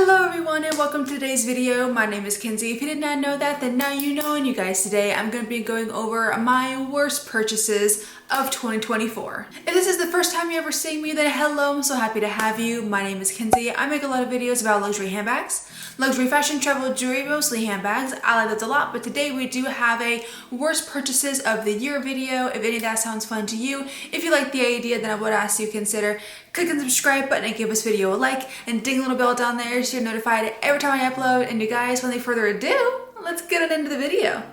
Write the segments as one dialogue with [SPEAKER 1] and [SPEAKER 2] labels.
[SPEAKER 1] Hello everyone and welcome to today's video. My name is Kenzie. If you did not know that, then now you know. And you guys, today I'm going to be going over my worst purchases of 2024. If this is the first time you ever see me, then hello, I'm so happy to have you. My name is Kenzie. I make a lot of videos about luxury handbags, luxury fashion, travel, jewelry, mostly handbags. I like those a lot, but today we do have a worst purchases of the year video. If any of that sounds fun to you, if you like the idea, then I would ask you to consider clicking the subscribe button and give this video a like and ding a little bell down there so you're notified every time I upload. And you guys, without further ado, let's get into the video.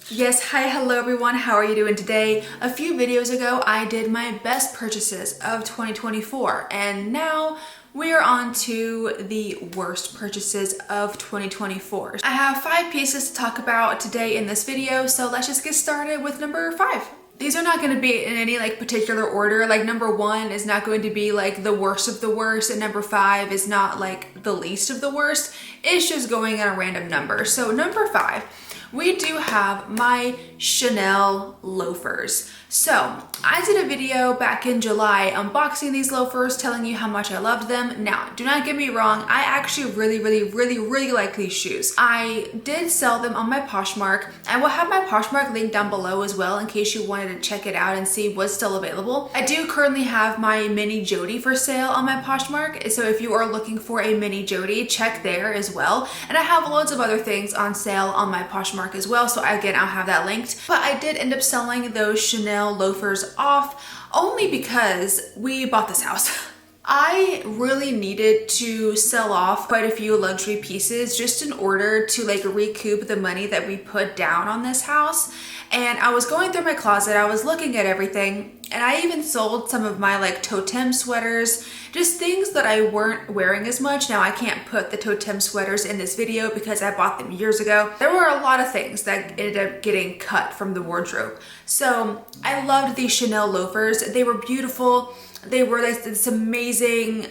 [SPEAKER 1] Yes, hi, hello everyone. How are you doing today? A few videos ago, I did my best purchases of 2024, and now we are on to the worst purchases of 2024. I have 5 pieces to talk about today in this video, so let's just get started with number 5. These are not going to be in any particular order. Like number 1 is not going to be like the worst of the worst, and number 5 is not like the least of the worst. It's just going in a random number. So number 5, we do have my Chanel loafers. So I did a video back in July unboxing these loafers, telling you how much I loved them. Now, do not get me wrong, I actually really like these shoes. I did sell them on my Poshmark. I will have my Poshmark link down below as well in case you wanted to check it out and see what's still available. I do currently have my mini Jody for sale on my Poshmark, so if you are looking for a mini Jody, check there as well. And I have loads of other things on sale on my Poshmark as well, so again, I'll have that linked. But I did end up selling those Chanel loafers off only because we bought this house. I really needed to sell off quite a few luxury pieces just in order to recoup the money that we put down on this house. And I was going through my closet, I was looking at everything, and I even sold some of my totem sweaters, just things that I weren't wearing as much. Now I can't put the totem sweaters in this video because I bought them years ago. There were a lot of things that ended up getting cut from the wardrobe. So I loved these Chanel loafers. They were beautiful. They were this amazing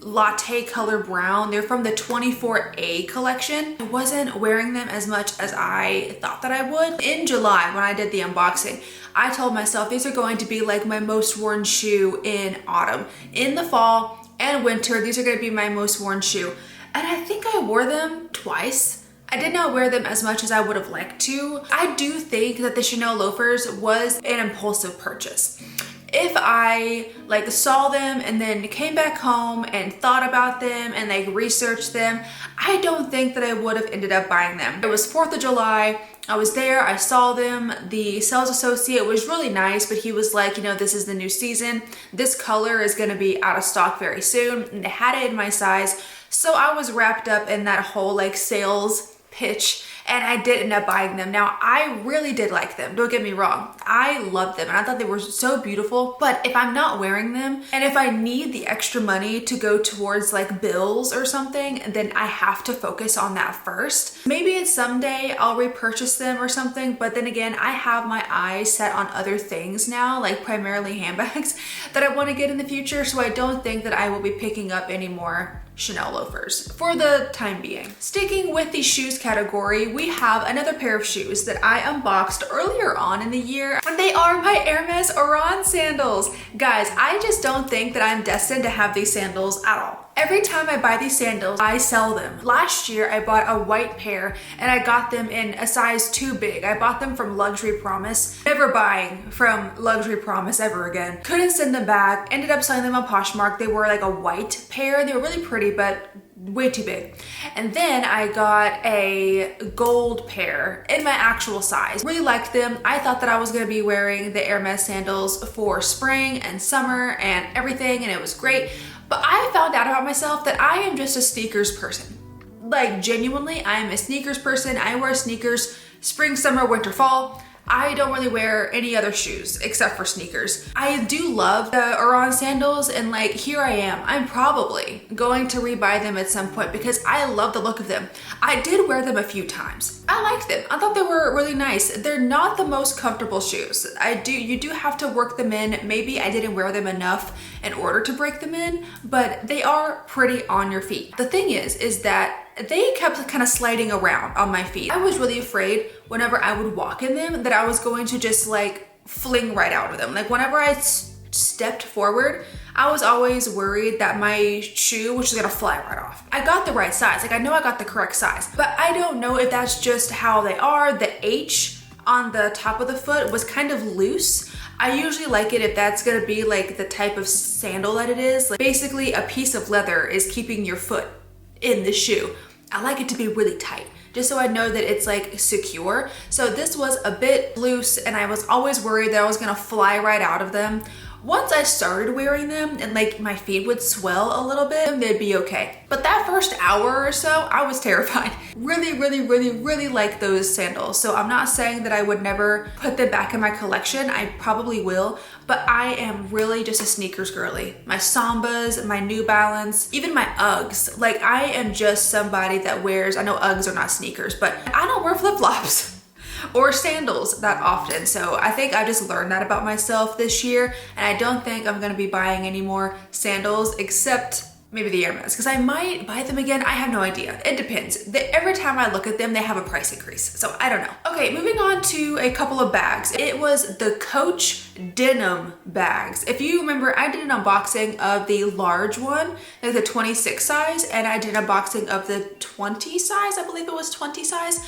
[SPEAKER 1] latte color brown. They're from the 24A collection. I wasn't wearing them as much as I thought that I would. In July, when I did the unboxing, I told myself these are going to be my most worn shoe in autumn. In the fall and winter, these are going to be my most worn shoe. And I think I wore them twice. I did not wear them as much as I would have liked to. I do think that the Chanel loafers was an impulsive purchase. If I saw them and then came back home and thought about them and researched them, I don't think that I would have ended up buying them. It was 4th of July. I was there, I saw them. The sales associate was really nice, but he was like, this is the new season. This color is gonna be out of stock very soon. And they had it in my size. So I was wrapped up in that whole sales pitch, and I did end up buying them. Now, I really did like them, don't get me wrong. I loved them and I thought they were so beautiful, but if I'm not wearing them and if I need the extra money to go towards bills or something, then I have to focus on that first. Maybe it's someday I'll repurchase them or something, but then again, I have my eyes set on other things now, primarily handbags that I want to get in the future, so I don't think that I will be picking up any more Chanel loafers for the time being. Sticking with the shoes category, we have another pair of shoes that I unboxed earlier on in the year, and they are my Hermes Oran sandals. Guys, I just don't think that I'm destined to have these sandals at all. Every time I buy these sandals, I sell them. Last year, I bought a white pair and I got them in a size too big. I bought them from Luxury Promise. Never buying from Luxury Promise ever again. Couldn't send them back. Ended up selling them on Poshmark. They were a white pair. They were really pretty, but way too big. And then I got a gold pair in my actual size. Really liked them. I thought that I was going to be wearing the Hermes sandals for spring and summer and everything, and it was great. But I found out about myself that I am just a sneakers person. Genuinely, I am a sneakers person. I wear sneakers spring, summer, winter, fall. I don't really wear any other shoes except for sneakers. I do love the Oran sandals, and here I am. I'm probably going to rebuy them at some point because I love the look of them. I did wear them a few times. I liked them. I thought they were really nice. They're not the most comfortable shoes. You do have to work them in. Maybe I didn't wear them enough in order to break them in, but they are pretty on your feet. The thing is that they kept kind of sliding around on my feet. I was really afraid whenever I would walk in them that I was going to just fling right out of them. Whenever I stepped forward, I was always worried that my shoe was just gonna fly right off. I got the right size, like I know I got the correct size, but I don't know if that's just how they are. The H on the top of the foot was kind of loose. I usually like it if that's gonna be like the type of sandal that it is. Like basically a piece of leather is keeping your foot in the shoe. I like it to be really tight, just so I know that it's like secure. So this was a bit loose and I was always worried that I was gonna fly right out of them. Once I started wearing them and like my feet would swell a little bit, they'd be okay. But that first hour or so, I was terrified. Really like those sandals. So I'm not saying that I would never put them back in my collection. I probably will, but I am really just a sneakers girly. My Sambas, my New Balance, even my Uggs. Like I am just somebody that wears, I know Uggs are not sneakers, but I don't wear flip-flops or sandals that often. So I think I just learned that about myself this year, and I don't think I'm gonna be buying any more sandals except maybe the Air Max, because I might buy them again. I have no idea. It depends. Every time I look at them, they have a price increase. So I don't know. Okay, moving on to a couple of bags. It was the Coach denim bags. If you remember, I did an unboxing of the large one, like the 26 size, and I did an unboxing of the 20 size. I believe it was 20 size.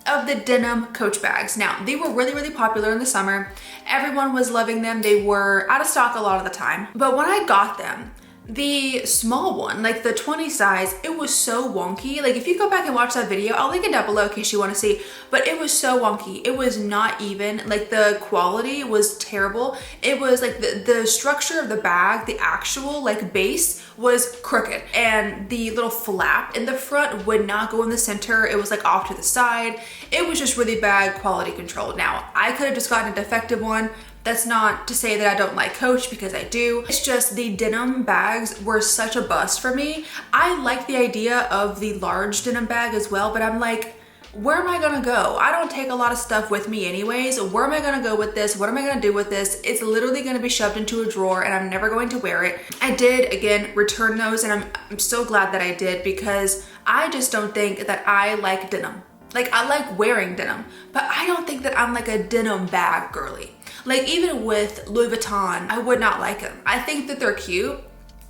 [SPEAKER 1] Of the denim Coach bags. Now, they were really popular in the summer. Everyone was loving them. They were out of stock a lot of the time. But when I got them, the small one, like the 20 size, it was so wonky. Like if you go back and watch that video, I'll link it down below in case you want to see, but it was so wonky. It was not even, like the quality was terrible. It was like the structure of the bag, the actual like base was crooked, and the little flap in the front would not go in the center. It was like off to the side. It was just really bad quality control. Now, I could have just gotten a defective one. That's not to say that I don't like Coach, because I do. It's just the denim bags were such a bust for me. I like the idea of the large denim bag as well, but I'm like, where am I gonna go? I don't take a lot of stuff with me anyways. Where am I gonna go with this? What am I gonna do with this? It's literally gonna be shoved into a drawer and I'm never going to wear it. I did, again, return those, and I'm so glad that I did, because I just don't think that I like denim. Like I like wearing denim, but I don't think that I'm like a denim bag girly. Like even with Louis Vuitton, I would not like them. I think that they're cute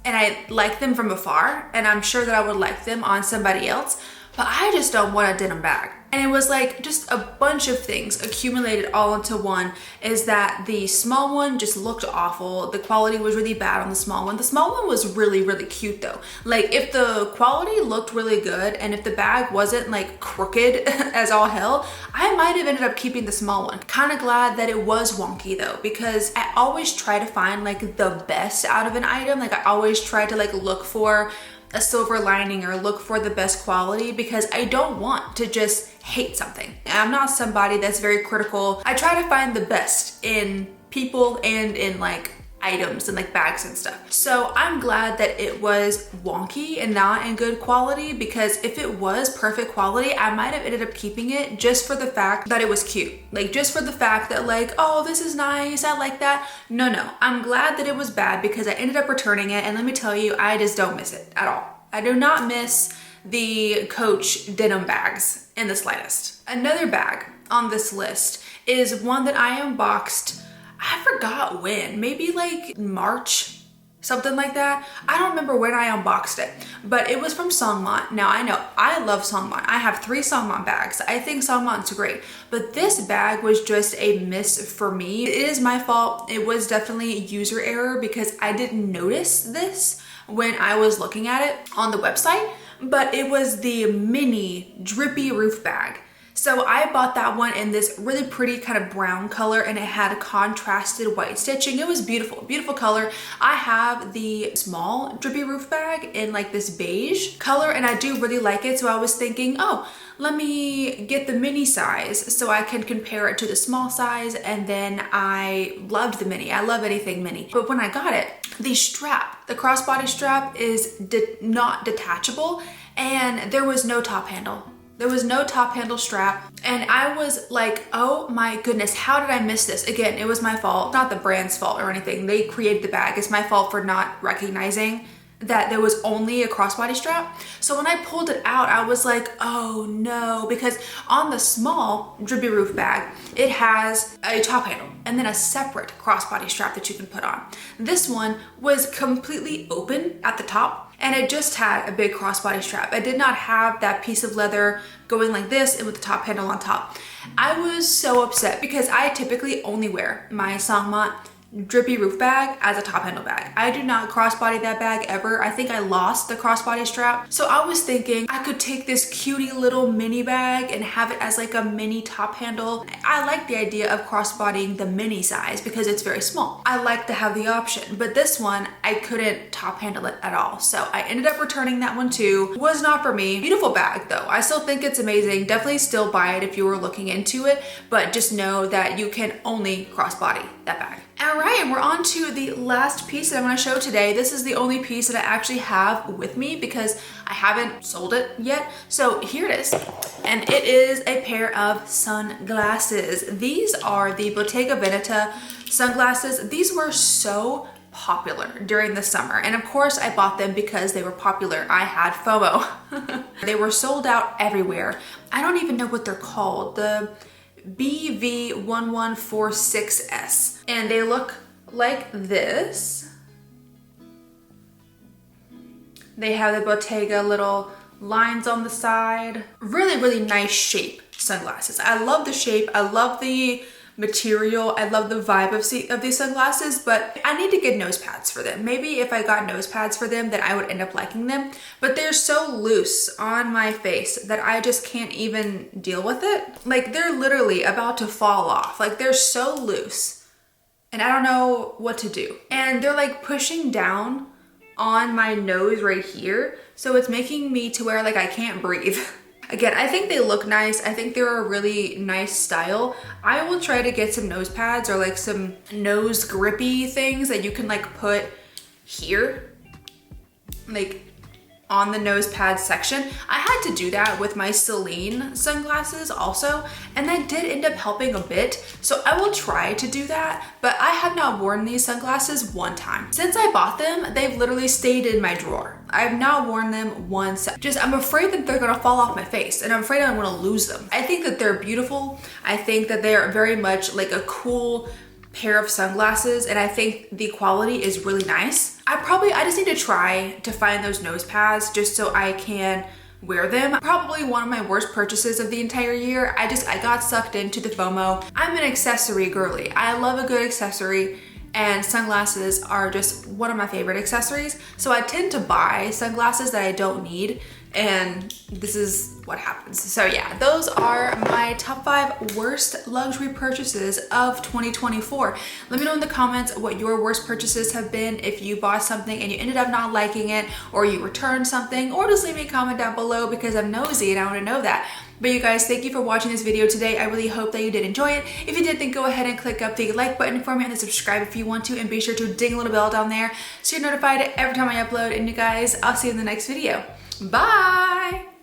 [SPEAKER 1] and I like them from afar, and I'm sure that I would like them on somebody else, but I just don't want a denim bag. And it was like just a bunch of things accumulated all into one, is that the small one just looked awful. The quality was really bad on the small one. The small one was really cute though. Like if the quality looked really good and if the bag wasn't like crooked as all hell, I might have ended up keeping the small one. Kind of glad that it was wonky though, because I always try to find like the best out of an item. Like I always try to like look for a silver lining or look for the best quality, because I don't want to just hate something. I'm not somebody that's very critical. I try to find the best in people and in like items and like bags and stuff. So I'm glad that it was wonky and not in good quality, because if it was perfect quality, I might have ended up keeping it just for the fact that it was cute. Like just for the fact that like, oh, this is nice, I like that. No, I'm glad that it was bad, because I ended up returning it, and let me tell you, I just don't miss it at all. I do not miss the Coach denim bags in the slightest. Another bag on this list is one that I unboxed, I forgot when, maybe like March, something like that. I don't remember when I unboxed it, but it was from Songmont. Now I know I love Songmont. I have 3 Songmont bags. I think Songmont's great, but this bag was just a miss for me. It is my fault. It was definitely a user error, because I didn't notice this when I was looking at it on the website, but it was the mini drippy roof bag. So I bought that one in this really pretty kind of brown color, and it had contrasted white stitching. It was beautiful color. I have the small drippy roof bag in like this beige color, and I do really like it. So I was thinking, oh, let me get the mini size so I can compare it to the small size. And then I loved the mini. I love anything mini. But when I got it, the strap, the crossbody strap is not detachable, and there was no top handle. There was no top handle strap, and I was like, oh my goodness, how did I miss this? Again, it was my fault, not the brand's fault or anything. They created the bag. It's my fault for not recognizing that there was only a crossbody strap. So when I pulled it out, I was like, oh no, because on the small drippy roof bag, it has a top handle and then a separate crossbody strap that you can put on. This one was completely open at the top and it just had a big crossbody strap. It did not have that piece of leather going like this and with the top handle on top. I was so upset because I typically only wear my Sangmat drippy roof bag as a top handle bag. I do not crossbody that bag ever. I think I lost the crossbody strap. So I was thinking I could take this cutie little mini bag and have it as like a mini top handle. I like the idea of crossbodying the mini size because it's very small. I like to have the option, but this one I couldn't top handle it at all. So I ended up returning that one too. Was not for me. Beautiful bag though. I still think it's amazing. Definitely still buy it if you were looking into it, but just know that you can only crossbody that bag. All right, we're on to the last piece that I'm gonna show today. This is the only piece that I actually have with me because I haven't sold it yet. So here it is. And it is a pair of sunglasses. These are the Bottega Veneta sunglasses. These were so popular during the summer. And of course I bought them because they were popular. I had FOMO. They were sold out everywhere. I don't even know what they're called. The BV1146S. And they look like this. They have the Bottega little lines on the side. Really, really nice shape sunglasses. I love the shape. I love the material. I love the vibe of these sunglasses, but I need to get nose pads for them. Maybe if I got nose pads for them, then I would end up liking them, but they're so loose on my face that I just can't even deal with it. Like they're literally about to fall off. Like they're so loose and I don't know what to do. And they're like pushing down on my nose right here. So it's making me to where like I can't breathe. Again, I think they look nice. I think they're a really nice style. I will try to get some nose pads or like some nose grippy things that you can like put here, like on the nose pad section. I had to do that with my Celine sunglasses also, and that did end up helping a bit. So I will try to do that, but I have not worn these sunglasses one time. Since I bought them, they've literally stayed in my drawer. I've not worn them once. I'm afraid that they're gonna fall off my face and I'm afraid I'm gonna lose them. I think that they're beautiful. I think that they are very much like a cool pair of sunglasses and I think the quality is really nice. I just need to try to find those nose pads just so I can wear them. Probably one of my worst purchases of the entire year. I got sucked into the FOMO. I'm an accessory girly. I love a good accessory and sunglasses are just one of my favorite accessories. So I tend to buy sunglasses that I don't need and this is what happens. So yeah, those are my top 5 worst luxury purchases of 2024. Let me know in the comments what your worst purchases have been, if you bought something and you ended up not liking it, or you returned something, or just leave me a comment down below because I'm nosy and I want to know that. But you guys, thank you for watching this video today. I really hope that you did enjoy it. If you did, then go ahead and click up the like button for me and then subscribe if you want to, and be sure to ding a little bell down there so you're notified every time I upload. And you guys, I'll see you in the next video. Bye!